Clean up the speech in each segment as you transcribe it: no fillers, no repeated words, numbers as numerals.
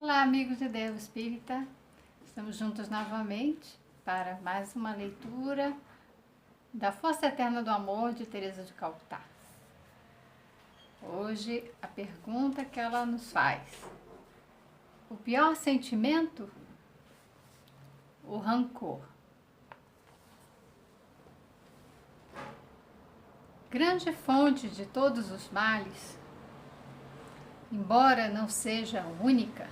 Olá, amigos de Deus Espírita, estamos juntos novamente para mais uma leitura da Força Eterna do Amor de Teresa de Calcutá. Hoje a pergunta que ela nos faz: o pior sentimento? O rancor. Grande fonte de todos os males, embora não seja única,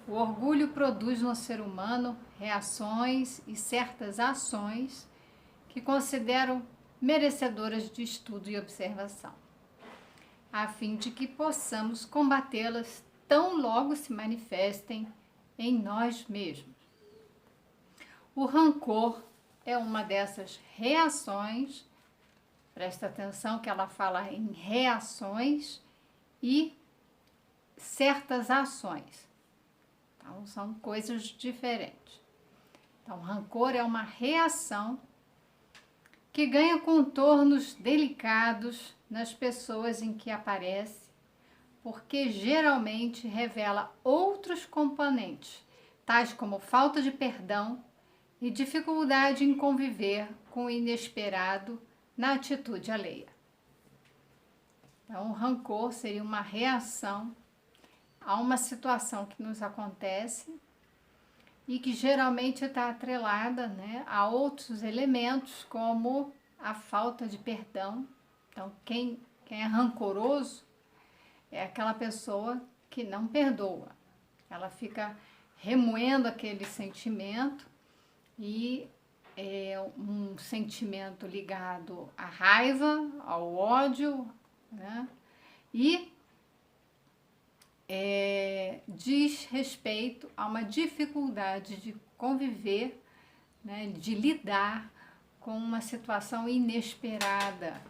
o orgulho produz no ser humano reações e certas ações que considero merecedoras de estudo e observação, a fim de que possamos combatê-las tão logo se manifestem em nós mesmos. O rancor é uma dessas reações, presta atenção que ela fala em reações e certas ações. Então, são coisas diferentes. Então, rancor é uma reação que ganha contornos delicados nas pessoas em que aparece, porque geralmente revela outros componentes, tais como falta de perdão e dificuldade em conviver com o inesperado na atitude alheia. Então, o rancor seria uma reação a uma situação que nos acontece e que geralmente está atrelada, né, a outros elementos, como a falta de perdão. Então, quem é rancoroso é aquela pessoa que não perdoa. Ela fica remoendo aquele sentimento e é um sentimento ligado à raiva, ao ódio, né, e diz respeito a uma dificuldade de conviver, né, de lidar com uma situação inesperada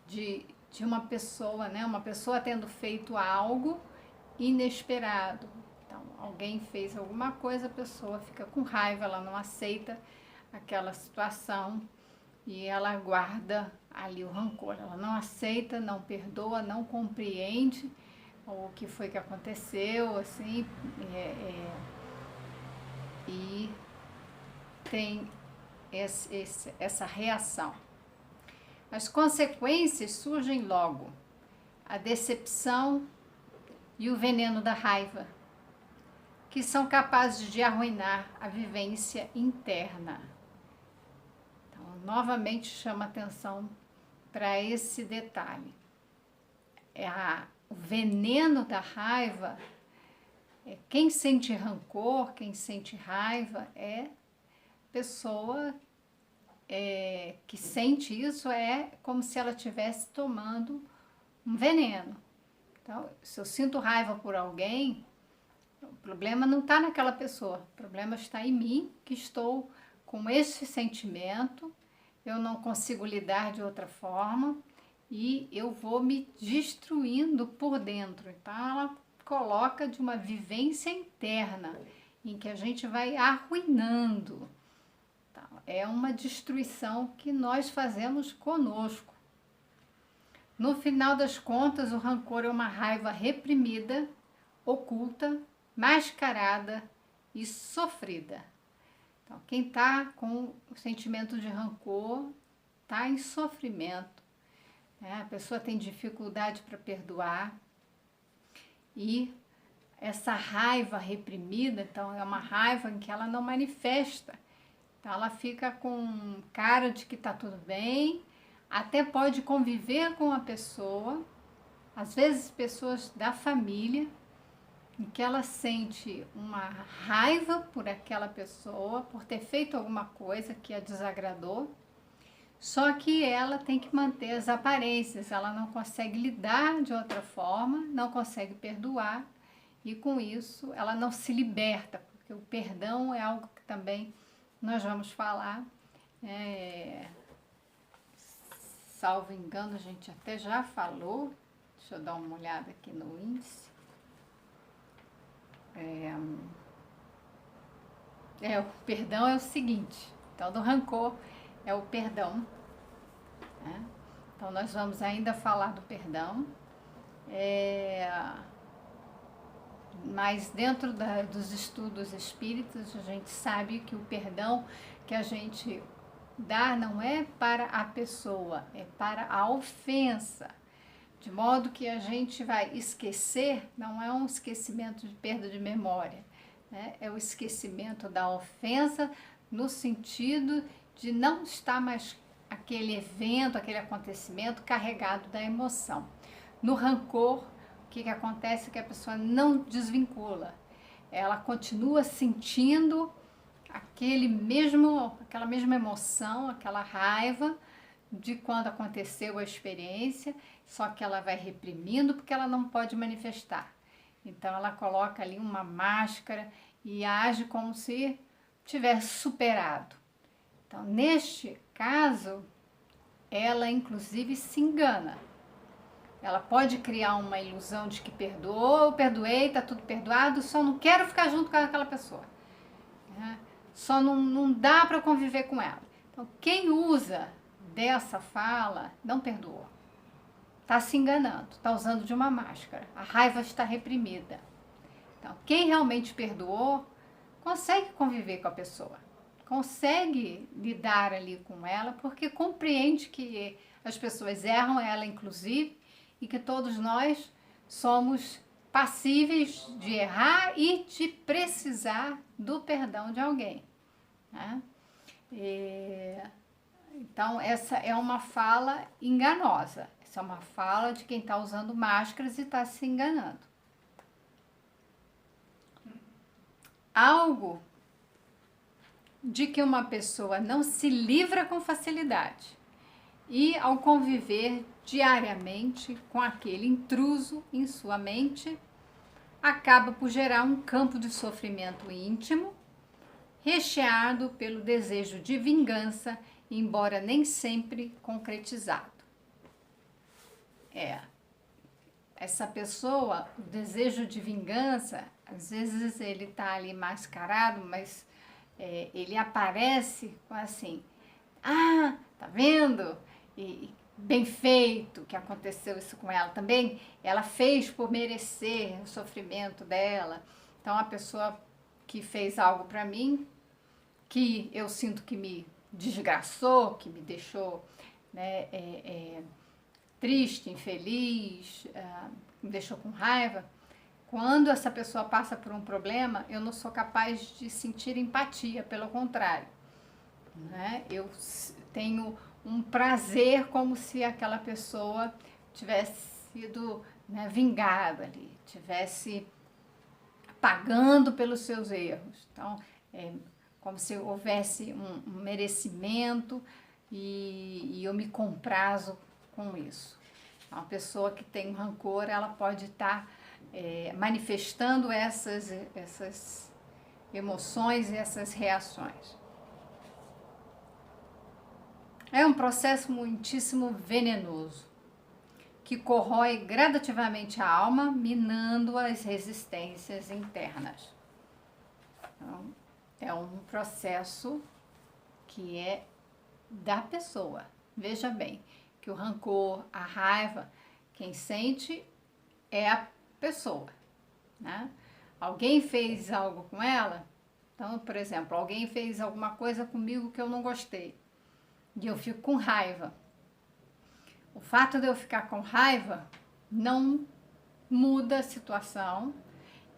de uma pessoa, né, uma pessoa tendo feito algo inesperado. Então, alguém fez alguma coisa, a pessoa fica com raiva, ela não aceita aquela situação e ela guarda ali o rancor. Ela não aceita, não perdoa, não compreende o que foi que aconteceu, assim, e tem essa reação. As consequências surgem logo: a decepção e o veneno da raiva, que são capazes de arruinar a vivência interna. Então, novamente chama atenção para esse detalhe. O veneno da raiva, quem sente rancor, quem sente raiva é pessoa que sente isso, é como se ela estivesse tomando um veneno. Então, se eu sinto raiva por alguém, o problema não está naquela pessoa, o problema está em mim, que estou com esse sentimento, eu não consigo lidar de outra forma e eu vou me destruindo por dentro. Então, ela coloca de uma vivência interna, em que a gente vai arruinando. Então, é uma destruição que nós fazemos conosco. No final das contas, o rancor é uma raiva reprimida, oculta, mascarada e sofrida. Então, quem está com o sentimento de rancor está em sofrimento. A pessoa tem dificuldade para perdoar e essa raiva reprimida, então, é uma raiva em que ela não manifesta. Então, ela fica com cara de que está tudo bem, até pode conviver com a pessoa, às vezes pessoas da família, em que ela sente uma raiva por aquela pessoa, por ter feito alguma coisa que a desagradou, só que ela tem que manter as aparências, ela não consegue lidar de outra forma, não consegue perdoar, e com isso ela não se liberta, porque o perdão é algo que também nós vamos falar, salvo engano, a gente até já falou, deixa eu dar uma olhada aqui no índice. O perdão é o seguinte, então do rancor é o perdão, né? Então nós vamos ainda falar do perdão. Mas dentro dos estudos espíritas, a gente sabe que o perdão que a gente dá não é para a pessoa, é para a ofensa. De modo que a gente vai esquecer, não é um esquecimento de perda de memória, né? É o esquecimento da ofensa no sentido de não estar mais aquele evento, aquele acontecimento carregado da emoção. No rancor, o que acontece é que a pessoa não desvincula, ela continua sentindo aquela mesma emoção, aquela raiva de quando aconteceu a experiência, só que ela vai reprimindo porque ela não pode manifestar. Então ela coloca ali uma máscara e age como se tivesse superado. Então, neste caso, ela inclusive se engana. Ela pode criar uma ilusão de que perdoou, perdoei, tá tudo perdoado, só não quero ficar junto com aquela pessoa. Né? Só não dá para conviver com ela. Então, quem usa dessa fala não perdoou. Está se enganando, está usando de uma máscara. A raiva está reprimida. Então, quem realmente perdoou, consegue conviver com a pessoa. Consegue lidar ali com ela, porque compreende que as pessoas erram, ela inclusive, e que todos nós somos passíveis de errar e de precisar do perdão de alguém. Né? Então, essa é uma fala enganosa. Essa é uma fala de quem está usando máscaras e está se enganando. Algo de que uma pessoa não se livra com facilidade e, ao conviver diariamente com aquele intruso em sua mente, acaba por gerar um campo de sofrimento íntimo, recheado pelo desejo de vingança, embora nem sempre concretizado. Essa pessoa, o desejo de vingança, às vezes ele está ali mascarado, mas ele aparece assim, tá vendo? E bem feito que aconteceu isso com ela também, ela fez por merecer o sofrimento dela. Então, a pessoa que fez algo para mim, que eu sinto que me desgraçou, que me deixou, né, triste, infeliz, me deixou com raiva. Quando essa pessoa passa por um problema, eu não sou capaz de sentir empatia, pelo contrário. Né? Eu tenho um prazer como se aquela pessoa tivesse sido, né, vingada ali, tivesse pagando pelos seus erros. Então, como se houvesse um merecimento e eu me comprazo com isso. Uma pessoa que tem rancor, ela pode estar manifestando essas emoções e essas reações. É um processo muitíssimo venenoso, que corrói gradativamente a alma, minando as resistências internas. Então, é um processo que é da pessoa. Veja bem, que o rancor, a raiva, quem sente é a pessoa, né? Alguém fez algo com ela, então, por exemplo, alguém fez alguma coisa comigo que eu não gostei, e eu fico com raiva. O fato de eu ficar com raiva não muda a situação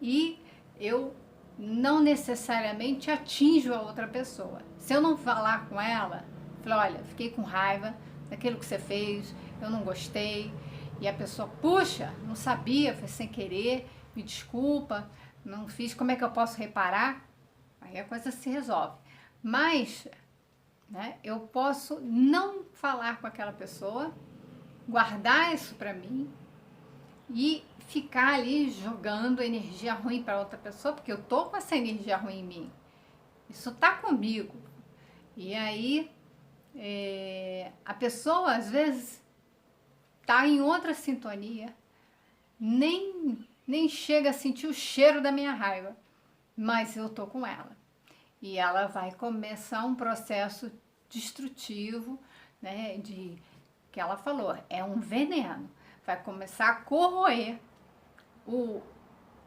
e eu não necessariamente atinjo a outra pessoa. Se eu não falar com ela, falar, olha, fiquei com raiva daquilo que você fez, eu não gostei, e a pessoa, puxa, não sabia, foi sem querer, me desculpa, não fiz, como é que eu posso reparar? Aí a coisa se resolve. Mas, né, eu posso não falar com aquela pessoa, guardar isso para mim e ficar ali jogando energia ruim para outra pessoa, porque eu tô com essa energia ruim em mim. Isso tá comigo. E aí, a pessoa, às vezes, tá em outra sintonia, nem chega a sentir o cheiro da minha raiva, mas eu tô com ela. E ela vai começar um processo destrutivo, né, que ela falou, é um veneno. Vai começar a corroer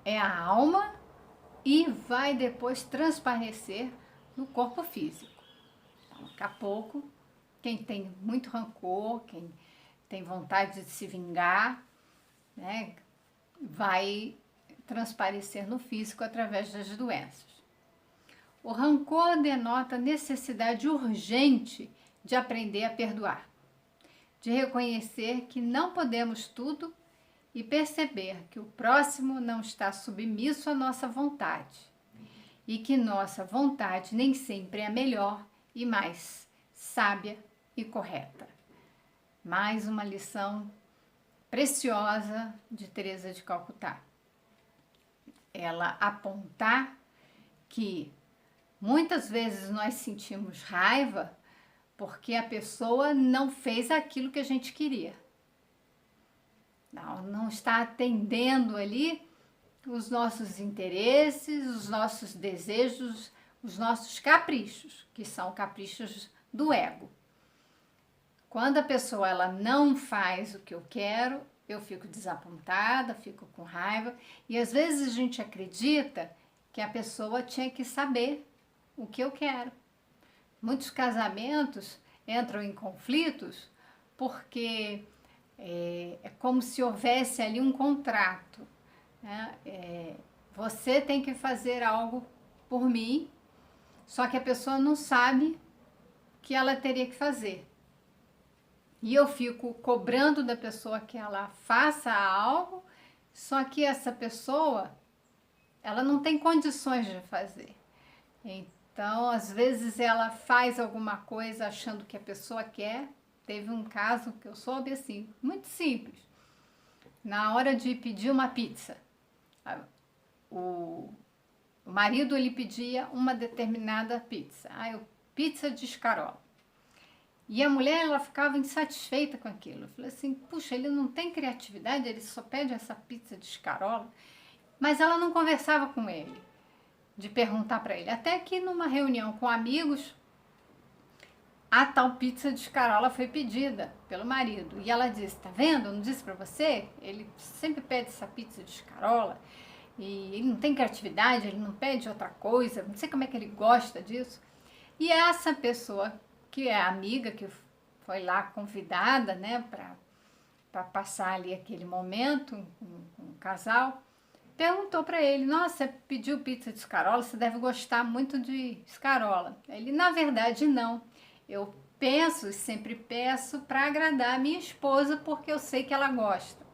é a alma e vai depois transparecer no corpo físico. Então, daqui a pouco, quem tem muito rancor, quem tem vontade de se vingar, né, vai transparecer no físico através das doenças. O rancor denota necessidade urgente de aprender a perdoar, de reconhecer que não podemos tudo e perceber que o próximo não está submisso à nossa vontade e que nossa vontade nem sempre é a melhor e mais sábia e correta. Mais uma lição preciosa de Teresa de Calcutá. Ela apontar que muitas vezes nós sentimos raiva porque a pessoa não fez aquilo que a gente queria. Não está atendendo ali os nossos interesses, os nossos desejos, os nossos caprichos, que são caprichos do ego. Quando a pessoa ela não faz o que eu quero, eu fico desapontada, fico com raiva, e às vezes a gente acredita que a pessoa tinha que saber o que eu quero. Muitos casamentos entram em conflitos porque é como se houvesse ali um contrato, né? Você tem que fazer algo por mim, só que a pessoa não sabe que ela teria que fazer. E eu fico cobrando da pessoa que ela faça algo, só que essa pessoa, ela não tem condições de fazer. Então, às vezes ela faz alguma coisa achando que a pessoa quer. Teve um caso que eu soube assim, muito simples. Na hora de pedir uma pizza, o marido ele pedia uma determinada pizza, pizza de escarola. E a mulher ela ficava insatisfeita com aquilo. Eu falei assim, puxa, ele não tem criatividade, ele só pede essa pizza de escarola. Mas ela não conversava com ele, de perguntar para ele. Até que numa reunião com amigos, a tal pizza de escarola foi pedida pelo marido. E ela disse, tá vendo? Eu não disse para você? Ele sempre pede essa pizza de escarola. E ele não tem criatividade, ele não pede outra coisa. Não sei como é que ele gosta disso. E essa pessoa, que é a amiga, que foi lá convidada, né, para passar ali aquele momento com o casal, perguntou para ele, nossa, você pediu pizza de escarola, você deve gostar muito de escarola. Ele, na verdade, não. Eu penso e sempre peço para agradar a minha esposa, porque eu sei que ela gosta.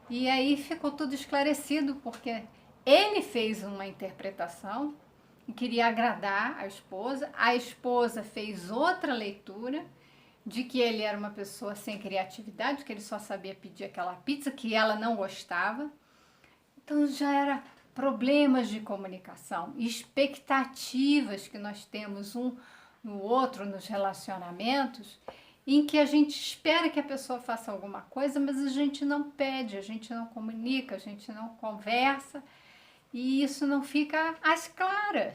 E aí ficou tudo esclarecido, porque ele fez uma interpretação e queria agradar a esposa fez outra leitura de que ele era uma pessoa sem criatividade, que ele só sabia pedir aquela pizza que ela não gostava. Então já era problemas de comunicação, expectativas que nós temos um no outro nos relacionamentos, em que a gente espera que a pessoa faça alguma coisa, mas a gente não pede, a gente não comunica, a gente não conversa, e isso não fica às claras.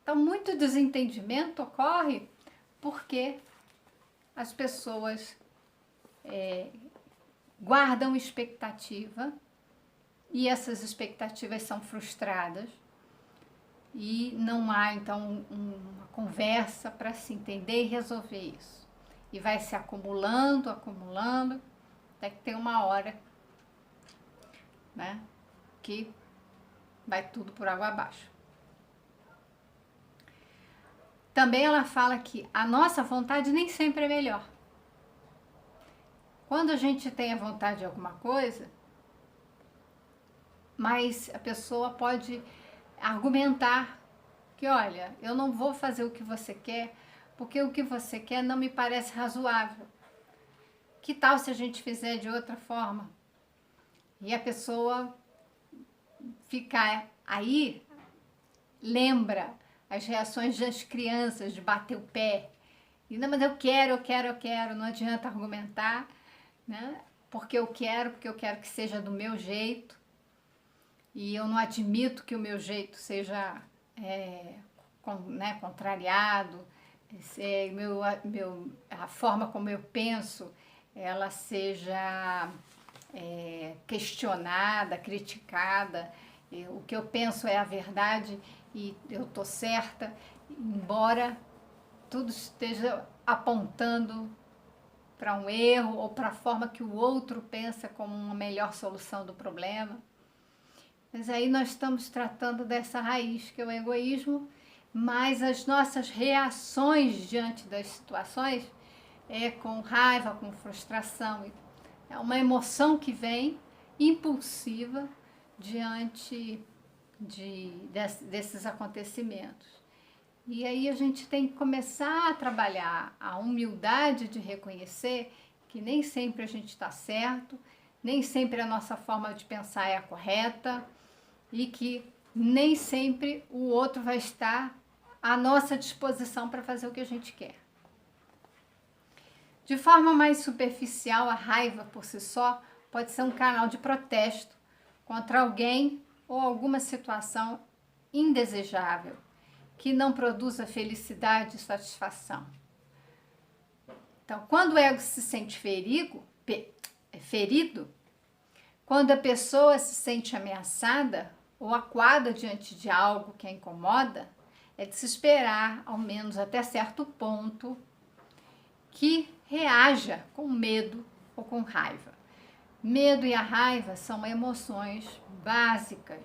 Então, muito desentendimento ocorre porque as pessoas guardam expectativa e essas expectativas são frustradas e não há, então, uma conversa para se entender e resolver isso. E vai se acumulando, acumulando, até que tem uma hora, né, que vai tudo por água abaixo. Também ela fala que a nossa vontade nem sempre é melhor. Quando a gente tem a vontade de alguma coisa, mas a pessoa pode argumentar que, olha, eu não vou fazer o que você quer, porque o que você quer não me parece razoável. Que tal se a gente fizer de outra forma? E a pessoa ficar aí, lembra as reações das crianças de bater o pé. E não, mas eu quero, não adianta argumentar, né? Porque eu quero que seja do meu jeito. E eu não admito que o meu jeito seja contrariado, a forma como eu penso, ela seja questionada, criticada. O que eu penso é a verdade e eu tô certa, embora tudo esteja apontando para um erro ou para a forma que o outro pensa como uma melhor solução do problema. Mas aí nós estamos tratando dessa raiz, que é o egoísmo, mas as nossas reações diante das situações é com raiva, com frustração. É uma emoção que vem impulsiva diante desses acontecimentos. E aí a gente tem que começar a trabalhar a humildade de reconhecer que nem sempre a gente está certo, nem sempre a nossa forma de pensar é a correta e que nem sempre o outro vai estar à nossa disposição para fazer o que a gente quer. De forma mais superficial, a raiva por si só pode ser um canal de protesto contra alguém ou alguma situação indesejável que não produza felicidade e satisfação. Então, quando o ego se sente ferido, quando a pessoa se sente ameaçada ou acuada diante de algo que a incomoda, é de se esperar, ao menos até certo ponto, que reaja com medo ou com raiva. Medo e a raiva são emoções básicas.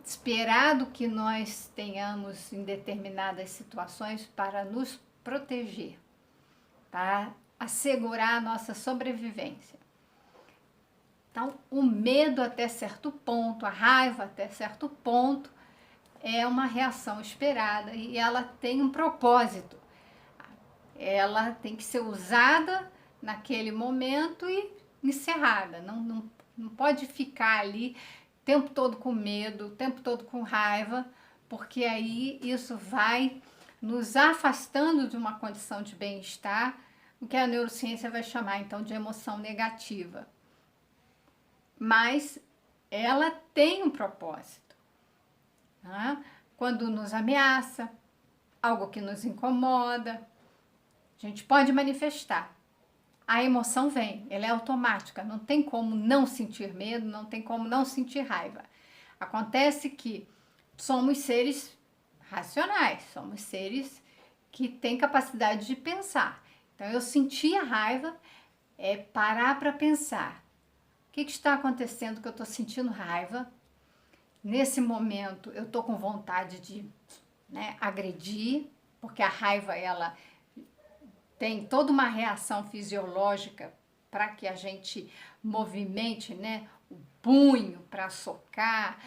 Esperado que nós tenhamos em determinadas situações para nos proteger, para assegurar a nossa sobrevivência. Então, o medo até certo ponto, a raiva até certo ponto, é uma reação esperada e ela tem um propósito. Ela tem que ser usada naquele momento e encerrada. Não pode ficar ali o tempo todo com medo, o tempo todo com raiva, porque aí isso vai nos afastando de uma condição de bem-estar, o que a neurociência vai chamar então de emoção negativa. Mas ela tem um propósito. Né? Quando nos ameaça, algo que nos incomoda, a gente pode manifestar. A emoção vem, ela é automática, não tem como não sentir medo, não tem como não sentir raiva. Acontece que somos seres racionais, somos seres que têm capacidade de pensar. Então, eu senti a raiva, é parar para pensar. O que está acontecendo que eu estou sentindo raiva? Nesse momento, eu estou com vontade de agredir, porque a raiva, ela tem toda uma reação fisiológica para que a gente movimente, o punho para socar,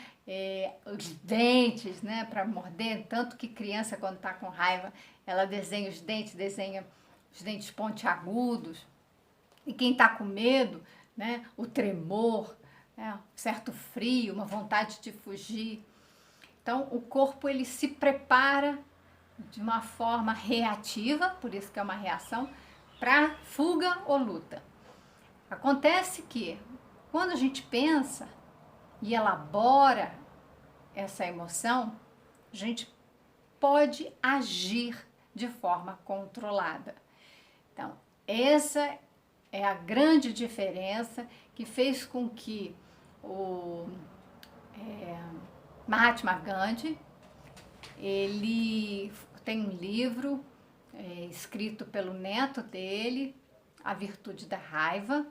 os dentes, para morder. Tanto que criança, quando está com raiva, ela desenha os dentes pontiagudos. E quem está com medo, o tremor, certo frio, uma vontade de fugir. Então, o corpo ele se prepara de uma forma reativa, por isso que é uma reação, para fuga ou luta. Acontece que quando a gente pensa e elabora essa emoção, a gente pode agir de forma controlada. Então, essa é a grande diferença que fez com que o Mahatma Gandhi, ele tem um livro escrito pelo neto dele, A Virtude da Raiva,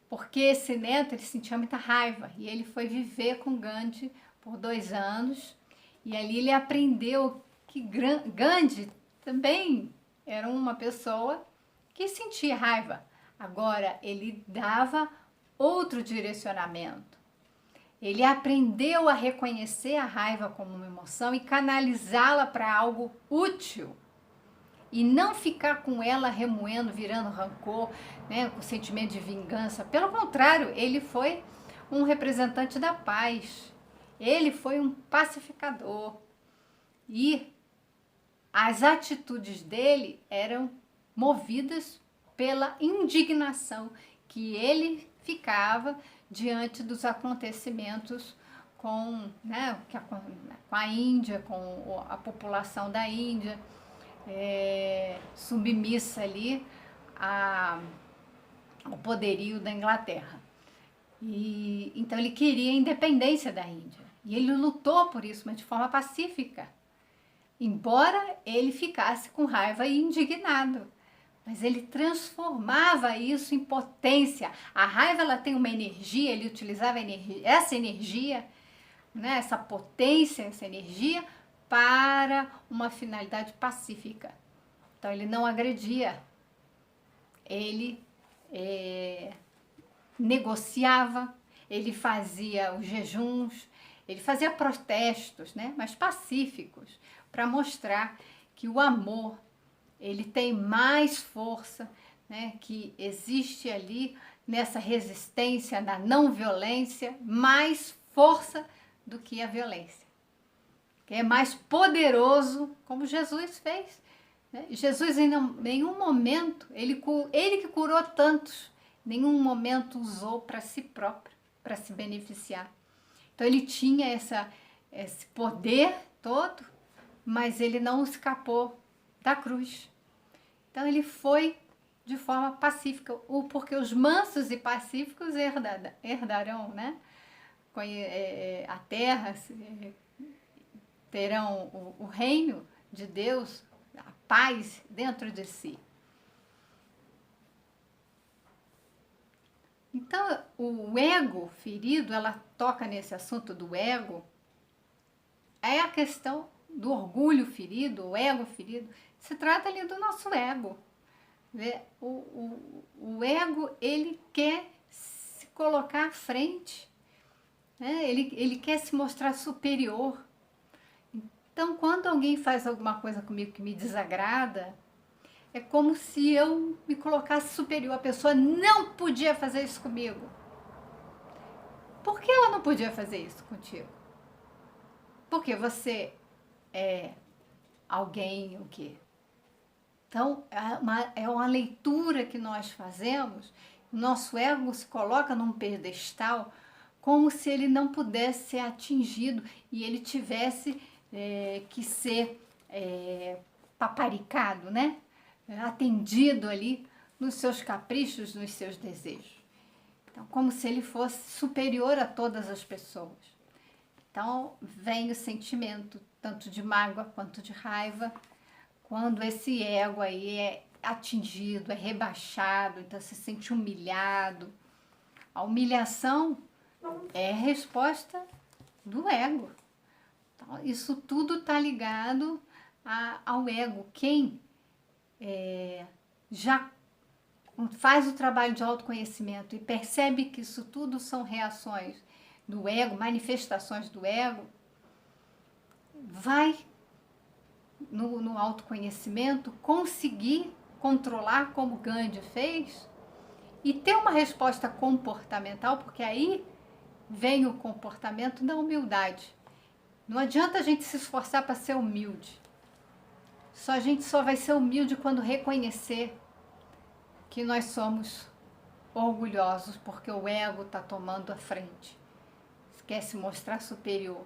porque esse neto ele sentia muita raiva e ele foi viver com Gandhi por 2 anos e ali ele aprendeu que Gandhi também era uma pessoa que sentia raiva. Agora, ele dava outro direcionamento. Ele aprendeu a reconhecer a raiva como uma emoção e canalizá-la para algo útil. E não ficar com ela remoendo, virando rancor, com sentimento de vingança. Pelo contrário, ele foi um representante da paz. Ele foi um pacificador. E as atitudes dele eram movidas pela indignação que ele ficava diante dos acontecimentos com a Índia, com a população da Índia, submissa ali ao poderio da Inglaterra. E então ele queria a independência da Índia. E ele lutou por isso, mas de forma pacífica. Embora ele ficasse com raiva e indignado. Mas ele transformava isso em potência. A raiva, ela tem uma energia, ele utilizava essa energia, né, essa potência, essa energia, para uma finalidade pacífica. Então ele não agredia, ele negociava, ele fazia os jejuns, ele fazia protestos, né, mas pacíficos, para mostrar que o amor, ele tem mais força, né, que existe ali nessa resistência, na não violência, mais força do que a violência. Que é mais poderoso, como Jesus fez. Né? Jesus em nenhum momento, ele que curou tantos, em nenhum momento usou para si próprio, para se beneficiar. Então ele tinha esse poder todo, mas ele não escapou da cruz. Então ele foi de forma pacífica, porque os mansos e pacíficos herdarão, né, a terra, terão o reino de Deus, a paz dentro de si. Então, o ego ferido, ela toca nesse assunto do ego, é a questão do orgulho ferido, o ego ferido, se trata ali do nosso ego. O ego, ele quer se colocar à frente, né? Ele quer se mostrar superior. Então, quando alguém faz alguma coisa comigo que me desagrada, é como se eu me colocasse superior. A pessoa não podia fazer isso comigo. Por que ela não podia fazer isso contigo? Porque você é alguém o quê? Então, é uma leitura que nós fazemos, o nosso ego se coloca num pedestal como se ele não pudesse ser atingido e ele tivesse que ser paparicado, né? Atendido ali nos seus caprichos, nos seus desejos. Então, como se ele fosse superior a todas as pessoas. Então, vem o sentimento tanto de mágoa quanto de raiva, quando esse ego aí é atingido, é rebaixado, então se sente humilhado. A humilhação é a resposta do ego. Então, isso tudo está ligado ao ego. Quem já faz o trabalho de autoconhecimento e percebe que isso tudo são reações do ego, manifestações do ego, vai no autoconhecimento conseguir controlar como Gandhi fez e ter uma resposta comportamental, porque aí vem o comportamento da humildade. Não adianta a gente se esforçar para ser humilde. A gente só vai ser humilde quando reconhecer que nós somos orgulhosos, porque o ego está tomando a frente. Quer se mostrar superior.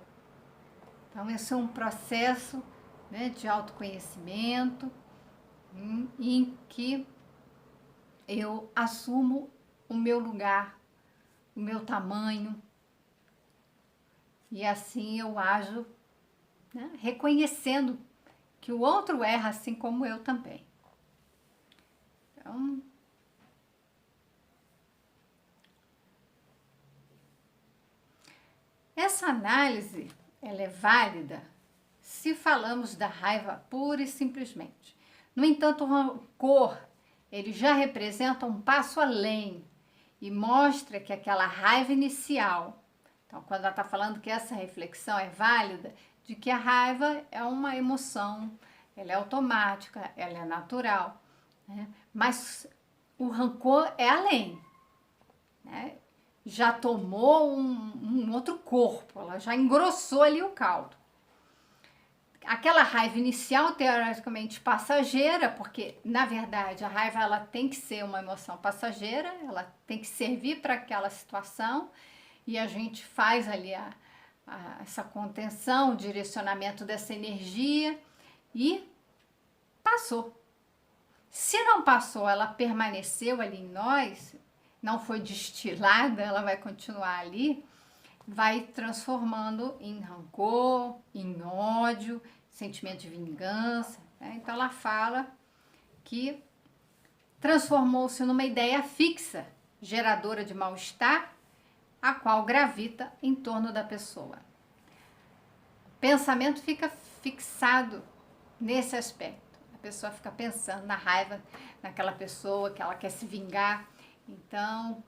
Então, esse é um processo, né, de autoconhecimento em que eu assumo o meu lugar, o meu tamanho, e assim eu ajo, né, reconhecendo que o outro erra assim como eu também. Então, essa análise, ela é válida se falamos da raiva pura e simplesmente. No entanto, o rancor, ele já representa um passo além e mostra que aquela raiva inicial, então quando ela está falando que essa reflexão é válida, de que a raiva é uma emoção, ela é automática, ela é natural, né? Mas o rancor é além, né? Já tomou um outro corpo, ela já engrossou ali o caldo. Aquela raiva inicial, teoricamente passageira, porque na verdade a raiva ela tem que ser uma emoção passageira, ela tem que servir para aquela situação e a gente faz ali essa contenção, o direcionamento dessa energia e passou. Se não passou, ela permaneceu ali em nós, não foi destilada, ela vai continuar ali, vai transformando em rancor, em ódio, sentimento de vingança, né? Então ela fala que transformou-se numa ideia fixa, geradora de mal-estar, a qual gravita em torno da pessoa. O pensamento fica fixado nesse aspecto. A pessoa fica pensando na raiva naquela pessoa, que ela quer se vingar. Então,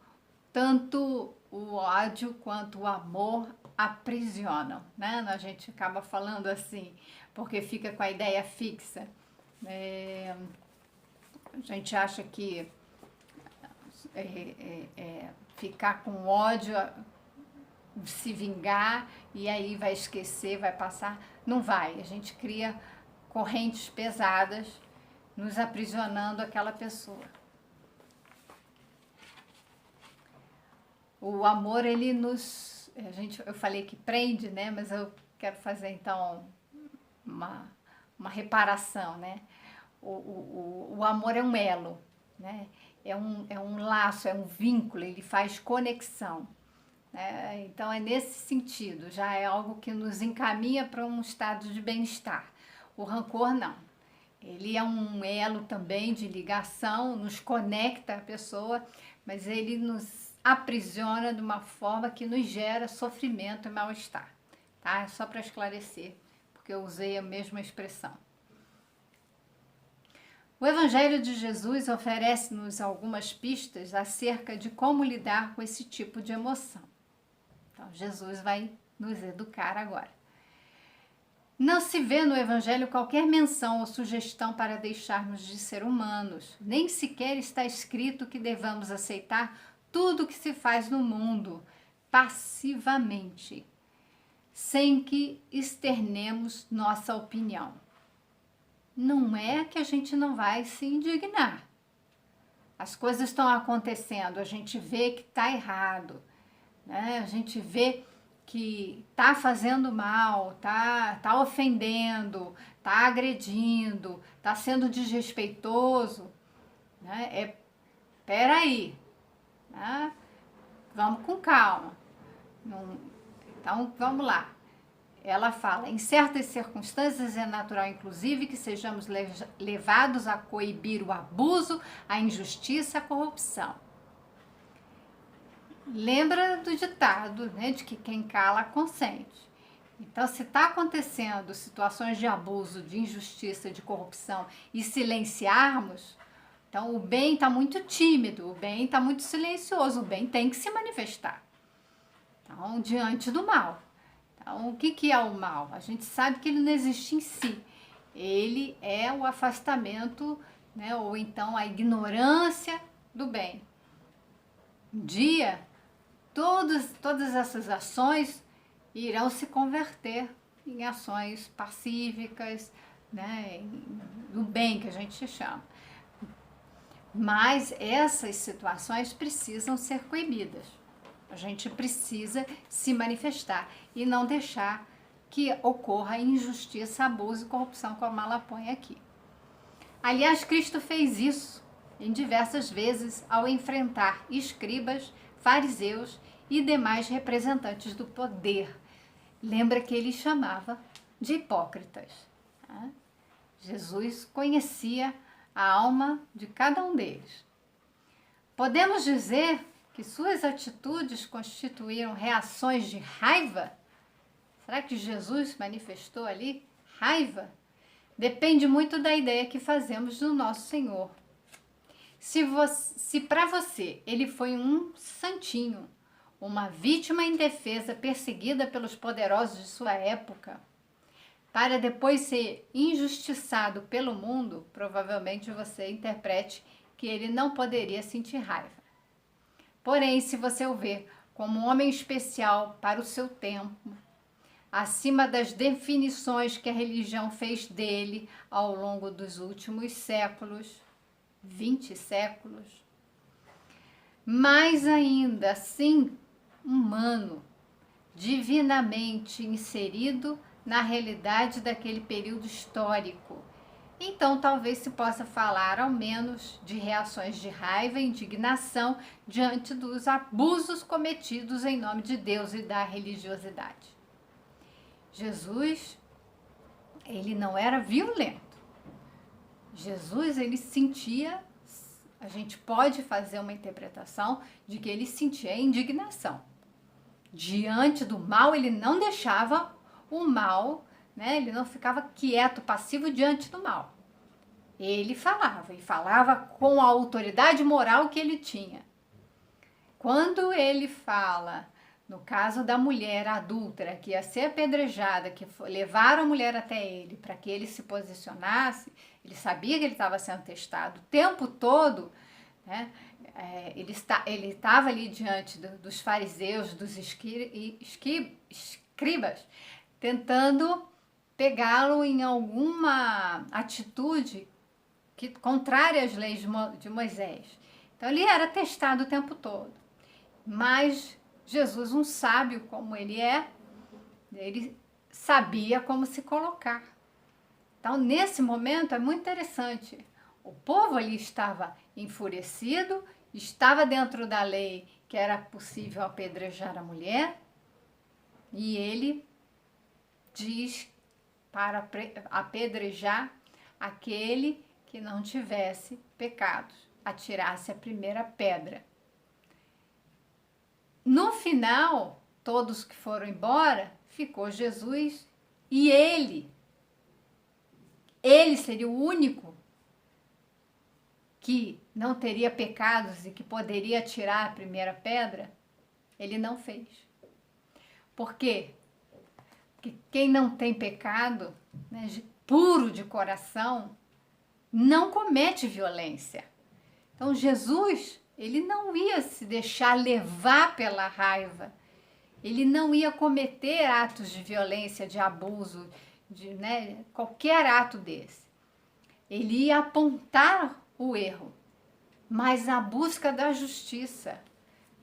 tanto o ódio quanto o amor aprisionam, né? A gente acaba falando assim, porque fica com a ideia fixa. A gente acha que ficar com ódio, se vingar, e aí vai esquecer, vai passar. Não vai. A gente cria correntes pesadas nos aprisionando aquela pessoa. O amor, ele nos... eu falei que prende, né? Mas eu quero fazer, então, uma reparação, né? O amor é um elo, né? É um laço, é um vínculo, ele faz conexão. Né? Então, é nesse sentido, já é algo que nos encaminha para um estado de bem-estar. O rancor, não. Ele é um elo também de ligação, nos conecta à pessoa, mas ele nos aprisiona de uma forma que nos gera sofrimento e mal-estar. Tá? É só para esclarecer, porque eu usei a mesma expressão. O Evangelho de Jesus oferece-nos algumas pistas acerca de como lidar com esse tipo de emoção. Então, Jesus vai nos educar agora. Não se vê no Evangelho qualquer menção ou sugestão para deixarmos de ser humanos. Nem sequer está escrito que devamos aceitar tudo o que se faz no mundo passivamente, sem que externemos nossa opinião. Não é que a gente não vai se indignar. As coisas estão acontecendo, a gente vê que está errado, né? A gente vê que está fazendo mal, tá ofendendo, tá agredindo, tá sendo desrespeitoso, né? Peraí, né? Vamos com calma. Então, vamos lá. Ela fala, em certas circunstâncias é natural, inclusive, que sejamos levados a coibir o abuso, a injustiça, a corrupção. Lembra do ditado, né, de que quem cala consente. Então, se está acontecendo situações de abuso, de injustiça, de corrupção e silenciarmos, então o bem está muito tímido, o bem está muito silencioso, o bem tem que se manifestar. Então, diante do mal. Então, o que é o mal? A gente sabe que ele não existe em si. Ele é o afastamento, né, ou então a ignorância do bem. Um dia, todas essas ações irão se converter em ações pacíficas, né, do bem que a gente chama. Mas essas situações precisam ser coibidas. A gente precisa se manifestar e não deixar que ocorra injustiça, abuso e corrupção, como ela põe aqui. Aliás, Cristo fez isso em diversas vezes ao enfrentar escribas, fariseus e demais representantes do poder. Lembra que ele chamava de hipócritas. Tá? Jesus conhecia a alma de cada um deles. Podemos dizer que suas atitudes constituíram reações de raiva? Será que Jesus manifestou ali raiva? Depende muito da ideia que fazemos do nosso Senhor. Se para você ele foi um santinho, uma vítima indefesa perseguida pelos poderosos de sua época, para depois ser injustiçado pelo mundo, provavelmente você interprete que ele não poderia sentir raiva. Porém, se você o vê como um homem especial para o seu tempo, acima das definições que a religião fez dele ao longo dos últimos séculos, 20 séculos, mais ainda assim humano, divinamente inserido na realidade daquele período histórico, Então, talvez se possa falar, ao menos, de reações de raiva e indignação diante dos abusos cometidos em nome de Deus e da religiosidade. Jesus, ele não era violento. Jesus, ele sentia, a gente pode fazer uma interpretação de que ele sentia indignação. Diante do mal, ele não deixava o mal, né? Ele não ficava quieto, passivo diante do mal. Ele falava, e falava com a autoridade moral que ele tinha. Quando ele fala, no caso da mulher adúltera, que ia ser apedrejada, que levaram a mulher até ele para que ele se posicionasse, ele sabia que ele estava sendo testado o tempo todo, né? Ele estava ali diante dos fariseus, dos escribas, tentando pegá-lo em alguma atitude contrária às leis de Moisés. Então ele era testado o tempo todo. Mas Jesus, um sábio como ele sabia como se colocar. Então, nesse momento, é muito interessante. O povo ali estava enfurecido, estava dentro da lei que era possível apedrejar a mulher, e ele diz para apedrejar aquele que não tivesse pecados, atirasse a primeira pedra. No final, todos que foram embora, ficou Jesus e ele seria o único que não teria pecados e que poderia tirar a primeira pedra. Ele não fez. Por quê? Porque quem não tem pecado, né, puro de coração, não comete violência. Então Jesus, ele não ia se deixar levar pela raiva. Ele não ia cometer atos de violência, de abuso, né, qualquer ato desse. Ele ia apontar o erro, mas na busca da justiça,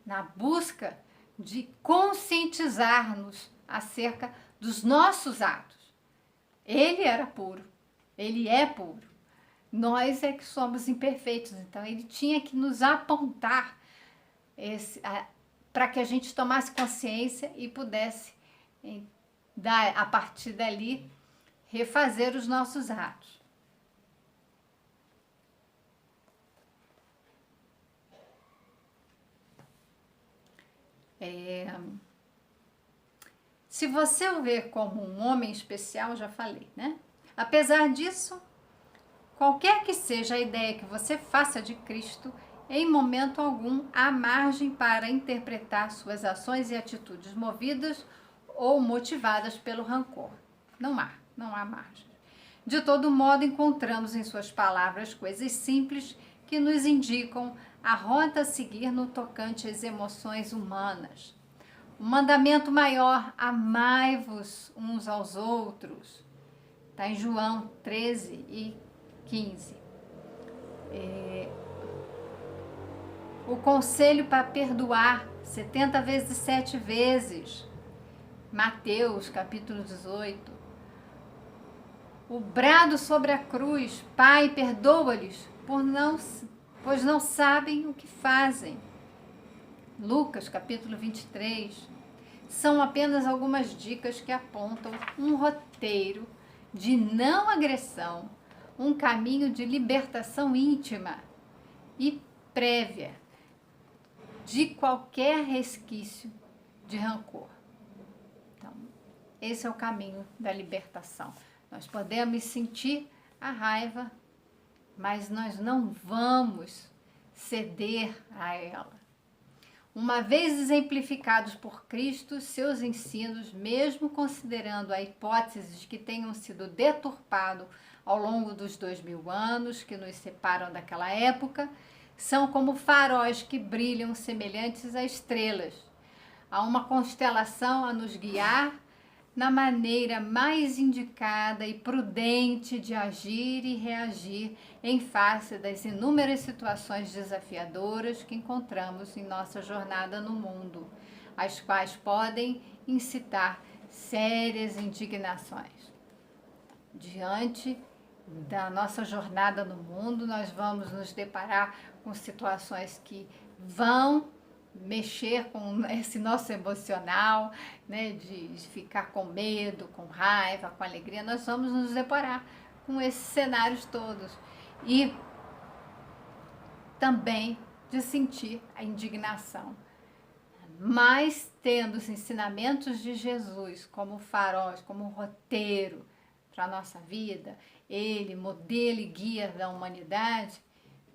na busca de conscientizar-nos acerca dos nossos atos. Ele era puro, ele é puro. Nós é que somos imperfeitos, então ele tinha que nos apontar para que a gente tomasse consciência e pudesse, a partir dali, refazer os nossos atos. Se você o ver como um homem especial, já falei, né? Apesar disso, qualquer que seja a ideia que você faça de Cristo, em momento algum há margem para interpretar suas ações e atitudes movidas ou motivadas pelo rancor. Não há margem. De todo modo, encontramos em suas palavras coisas simples que nos indicam a rota a seguir no tocante às emoções humanas. O mandamento maior, amai-vos uns aos outros, está em João 13 e 15. O conselho para perdoar 70 vezes 7 vezes, Mateus capítulo 18. O brado sobre a cruz, Pai, perdoa-lhes, pois não sabem o que fazem, Lucas capítulo 23. São apenas algumas dicas que apontam um roteiro de não agressão, um caminho de libertação íntima e prévia de qualquer resquício de rancor. Então, esse é o caminho da libertação. Nós podemos sentir a raiva, mas nós não vamos ceder a ela. Uma vez exemplificados por Cristo, seus ensinos, mesmo considerando a hipótese de que tenham sido deturpados ao longo dos 2000 anos que nos separam daquela época, são como faróis que brilham semelhantes a estrelas. Há uma constelação a nos guiar na maneira mais indicada e prudente de agir e reagir em face das inúmeras situações desafiadoras que encontramos em nossa jornada no mundo, as quais podem incitar sérias indignações. Diante da nossa jornada no mundo, nós vamos nos deparar com situações que vão mexer com esse nosso emocional, né, de ficar com medo, com raiva, com alegria. Nós vamos nos deparar com esses cenários todos. E também de sentir a indignação. Mas tendo os ensinamentos de Jesus como faróis, como roteiro para a nossa vida, ele, modelo e guia da humanidade,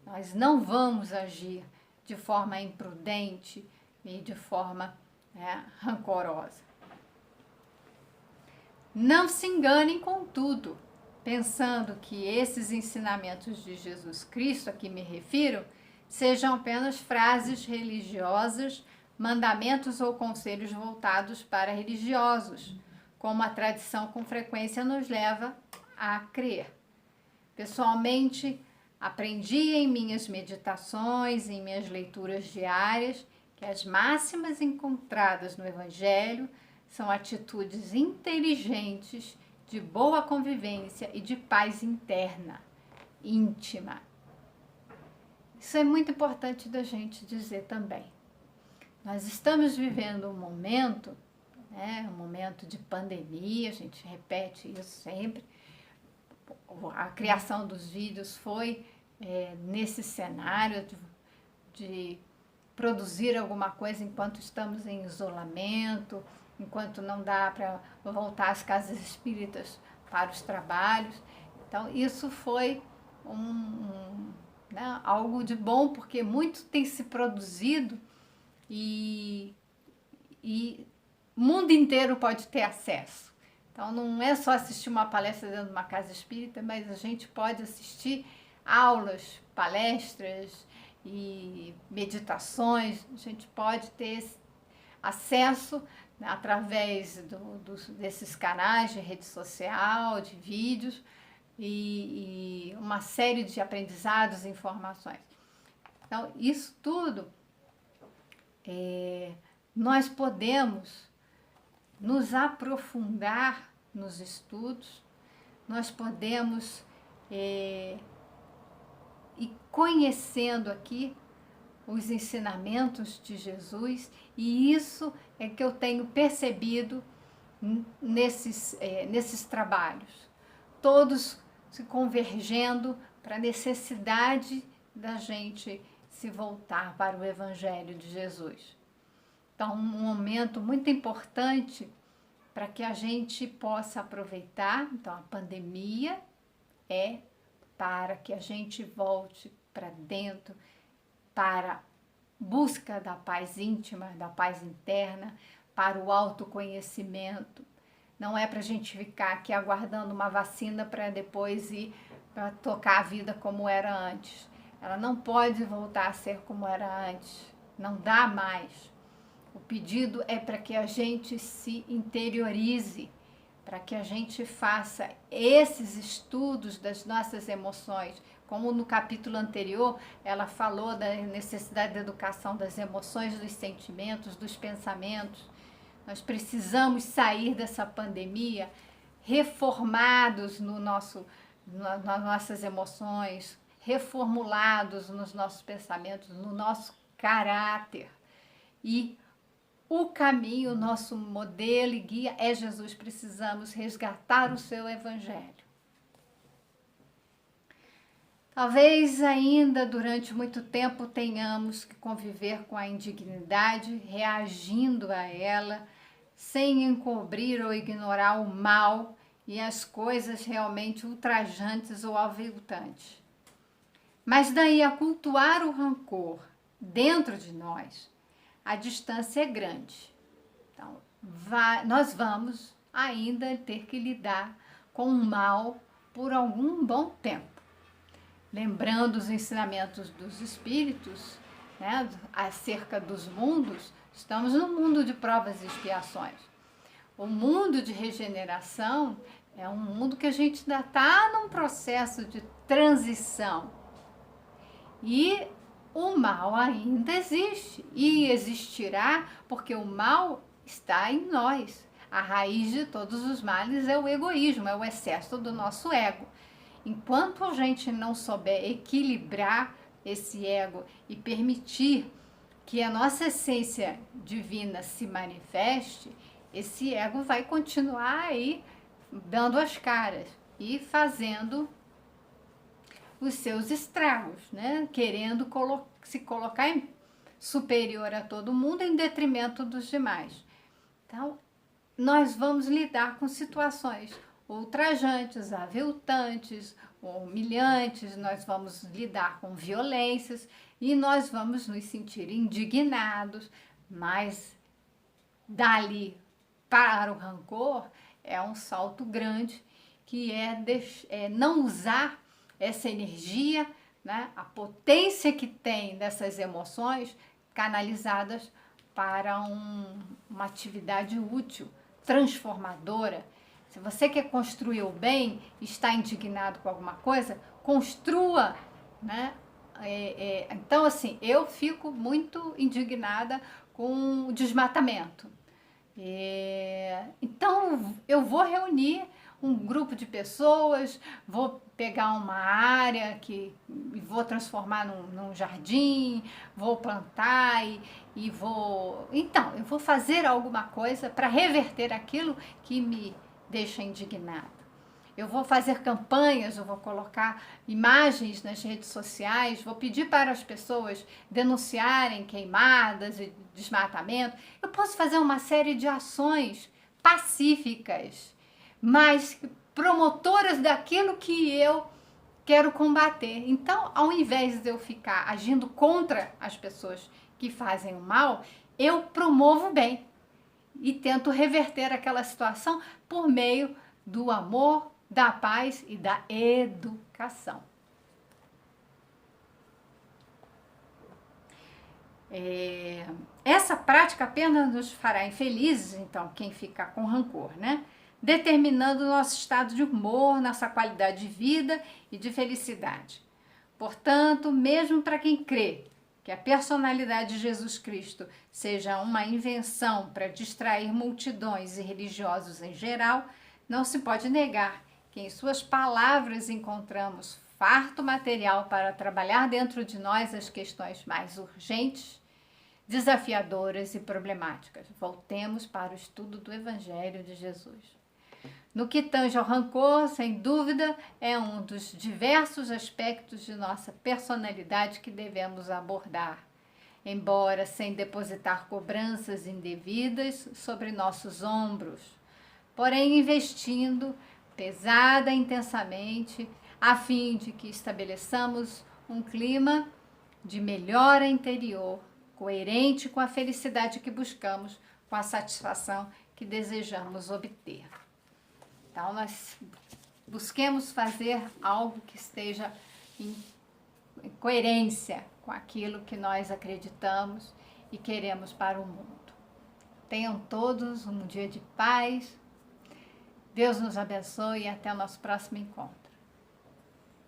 nós não vamos agir de forma imprudente e de forma rancorosa. Não se enganem com tudo, pensando que esses ensinamentos de Jesus Cristo, a que me refiro, sejam apenas frases religiosas, mandamentos ou conselhos voltados para religiosos, como a tradição com frequência nos leva a crer. Pessoalmente, aprendi em minhas meditações, em minhas leituras diárias, que as máximas encontradas no Evangelho são atitudes inteligentes, de boa convivência e de paz interna, íntima. Isso é muito importante da gente dizer também. Nós estamos vivendo um momento de pandemia, a gente repete isso sempre. A criação dos vídeos foi nesse cenário de produzir alguma coisa enquanto estamos em isolamento, enquanto não dá para voltar às casas espíritas para os trabalhos. Então, isso foi algo de bom, porque muito tem se produzido e o mundo inteiro pode ter acesso. Então, não é só assistir uma palestra dentro de uma casa espírita, mas a gente pode assistir aulas, palestras e meditações. A gente pode ter acesso através desses canais de rede social, de vídeos e uma série de aprendizados e informações. Então, isso tudo nós podemos nos aprofundar nos estudos, nós podemos ir conhecendo aqui os ensinamentos de Jesus, e isso é que eu tenho percebido nesses trabalhos, todos se convergendo para a necessidade da gente se voltar para o Evangelho de Jesus. Então, um momento muito importante para que a gente possa aproveitar. Então, a pandemia é para que a gente volte para dentro, para busca da paz íntima, da paz interna, para o autoconhecimento. Não é para a gente ficar aqui aguardando uma vacina para depois ir para tocar a vida como era antes. Ela não pode voltar a ser como era antes. Não dá mais. O pedido é para que a gente se interiorize, para que a gente faça esses estudos das nossas emoções. Como no capítulo anterior, ela falou da necessidade da educação das emoções, dos sentimentos, dos pensamentos. Nós precisamos sair dessa pandemia reformados nas nossas emoções, reformulados nos nossos pensamentos, no nosso caráter. E o caminho, o nosso modelo e guia é Jesus. Precisamos resgatar o seu Evangelho. Talvez ainda durante muito tempo tenhamos que conviver com a indignidade, reagindo a ela, sem encobrir ou ignorar o mal e as coisas realmente ultrajantes ou aviltantes. Mas daí a cultuar o rancor dentro de nós, a distância é grande. Então, nós vamos ainda ter que lidar com o mal por algum bom tempo. Lembrando os ensinamentos dos espíritos, acerca dos mundos, estamos no mundo de provas e expiações. O mundo de regeneração é um mundo que a gente ainda está num processo de transição. E o mal ainda existe e existirá porque o mal está em nós. A raiz de todos os males é o egoísmo, é o excesso do nosso ego. Enquanto a gente não souber equilibrar esse ego e permitir que a nossa essência divina se manifeste, esse ego vai continuar aí dando as caras e fazendo os seus estragos, né? Querendo se colocar superior a todo mundo em detrimento dos demais. Então, nós vamos lidar com situações ultrajantes, aviltantes, humilhantes, nós vamos lidar com violências e nós vamos nos sentir indignados, mas dali para o rancor é um salto grande, que é não usar essa energia, né, a potência que tem dessas emoções canalizadas para uma atividade útil, transformadora. Se você quer construir o bem, está indignado com alguma coisa, construa, né? Então, assim, eu fico muito indignada com o desmatamento. Então, eu vou reunir um grupo de pessoas, vou pegar uma área e vou transformar num jardim, vou plantar e vou... Então, eu vou fazer alguma coisa para reverter aquilo que me deixa indignada. Eu vou fazer campanhas, eu vou colocar imagens nas redes sociais, vou pedir para as pessoas denunciarem queimadas e desmatamento. Eu posso fazer uma série de ações pacíficas, mas promotoras daquilo que eu quero combater. Então, ao invés de eu ficar agindo contra as pessoas que fazem o mal, eu promovo o bem e tento reverter aquela situação por meio do amor, da paz e da educação. Essa prática apenas nos fará infelizes, então, quem ficar com rancor, né? Determinando o nosso estado de humor, nossa qualidade de vida e de felicidade. Portanto, mesmo para quem crê que a personalidade de Jesus Cristo seja uma invenção para distrair multidões e religiosos em geral, não se pode negar que em suas palavras encontramos farto material para trabalhar dentro de nós as questões mais urgentes, desafiadoras e problemáticas. Voltemos para o estudo do Evangelho de Jesus. No que tange ao rancor, sem dúvida, é um dos diversos aspectos de nossa personalidade que devemos abordar, embora sem depositar cobranças indevidas sobre nossos ombros, porém investindo pesada e intensamente, a fim de que estabeleçamos um clima de melhora interior, coerente com a felicidade que buscamos, com a satisfação que desejamos obter. Então, nós busquemos fazer algo que esteja em coerência com aquilo que nós acreditamos e queremos para o mundo. Tenham todos um dia de paz. Deus nos abençoe e até o nosso próximo encontro.